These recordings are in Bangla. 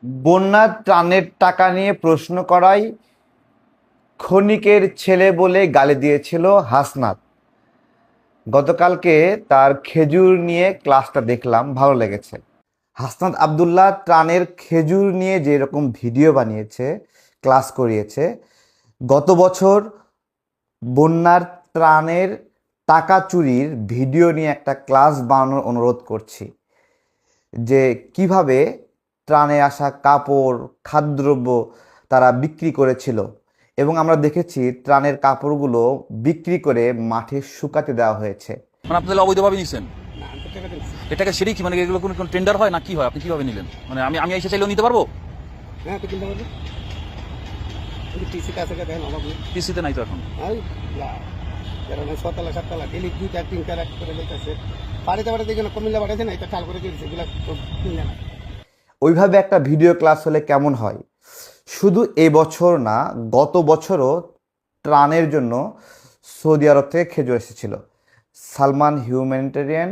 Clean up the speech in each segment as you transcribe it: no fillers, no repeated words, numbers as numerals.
বন্যার ত্রাণের টাকা নিয়ে প্রশ্ন করায় ক্ষণিকের ছেলে বলে গালি দিয়েছিল হাসনাত। গতকালকে তার খেজুর নিয়ে ক্লাসটা দেখলাম, ভালো লেগেছে। হাসনাত আবদুল্লাহ ত্রাণের খেজুর নিয়ে যে রকম ভিডিও বানিয়েছে, ক্লাস করিয়েছে। গত বছর বন্যার ত্রাণের টাকা চুরির ভিডিও নিয়ে একটা ক্লাস বানানোর অনুরোধ করছি, যে কিভাবে ত্রাণে আসা কাপড়, খাদ্যদ্রব্য তারা বিক্রি করেছিল। এবং আমরা দেখেছি ত্রাণের কাপড়গুলো বিক্রি করে মাঠে শুকাতে দেওয়া হয়েছে। মানে আপনাদের অবৈধভাবে নিছেন না, আমি তো টাকা দিচ্ছি। এটাকে সেটাই কি মানে এগুলো কোনো টেন্ডার হয় না কি হয়? আপনি কিভাবে নিলেন? মানে আমি আমি এসে চাইলেও নিতে পারবো? হ্যাঁ, তো কিনতে পারবে। কিন্তু টিসি কাছে দেখেন অভাব নেই। কিস্তিতে নাই তো এখন। এই কারণ ছতলা সাততলা ডেলি 2টা 3টা রাখ করে দিতেছে। বাড়িতে বাড়িতে যেন কুমিল্লা পাঠাইছে না, এটা ঠাল করে দিয়েছে, এগুলো তো কিনলে না। ওইভাবে একটা ভিডিও ক্লাস হলে কেমন হয়? শুধু এবছর না, গত বছরও ত্রাণের জন্য সৌদি আরব থেকে খেজুর এসেছিল। সালমান হিউম্যানিটেরিয়ান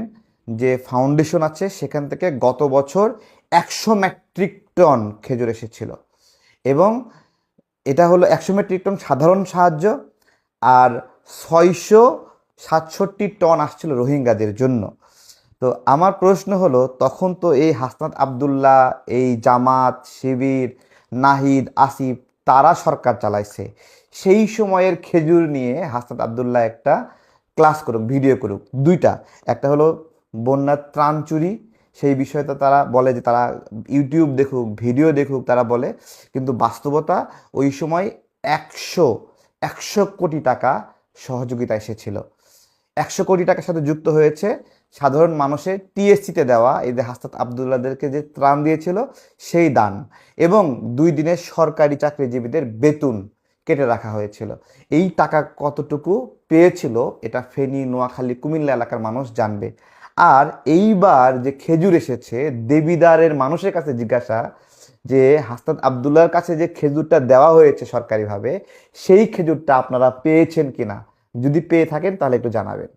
যে ফাউন্ডেশন আছে, সেখান থেকে গত বছর 100 মেট্রিক টন খেজুর এসেছিল। এবং এটা হলো 100 মেট্রিক টন সাধারণ সাহায্য, আর 667 টন আসছিল রোহিঙ্গাদের জন্য। তো আমার প্রশ্ন হলো, তখন তো এই হাসনাত আবদুল্লাহ, এই জামাত, শিবির, নাহিদ, আসিফ, তারা সরকার চালাইছে। সেই সময়ের খেজুর নিয়ে হাসনাত আবদুল্লাহ একটা ক্লাস করুক, ভিডিও করুক, দুইটা। একটা হলো বন্যার ত্রাণ চুরি, সেই বিষয়টা তারা বলে যে তারা ইউটিউব দেখুক, ভিডিও দেখুক, তারা বলে। কিন্তু বাস্তবতা ওই সময় একশো 100 কোটি টাকা সহযোগিতা এসেছিল। 100 কোটি টাকার সাথে যুক্ত হয়েছে সাধারণ মানুষের টিএসসিতে দেওয়া, এই যে হাসনাত আবদুল্লাহদেরকে যে ত্রাণ দিয়েছিল সেই দান, এবং 2 দিনের সরকারি চাকরিজীবীদের বেতন কেটে রাখা হয়েছিল। এই টাকা কতটুকু পেয়েছিল এটা ফেনী, নোয়াখালী, কুমিল্লা এলাকার মানুষ জানবে। আর এইবার যে খেজুর এসেছে, দেবিদারের মানুষের কাছে জিজ্ঞাসা যে হাসনাত আবদুল্লাহর কাছে যে খেজুরটা দেওয়া হয়েছে সরকারিভাবে, সেই খেজুরটা আপনারা পেয়েছেন কিনা। যদি পেয়ে থাকেন তাহলে একটু জানাবেন।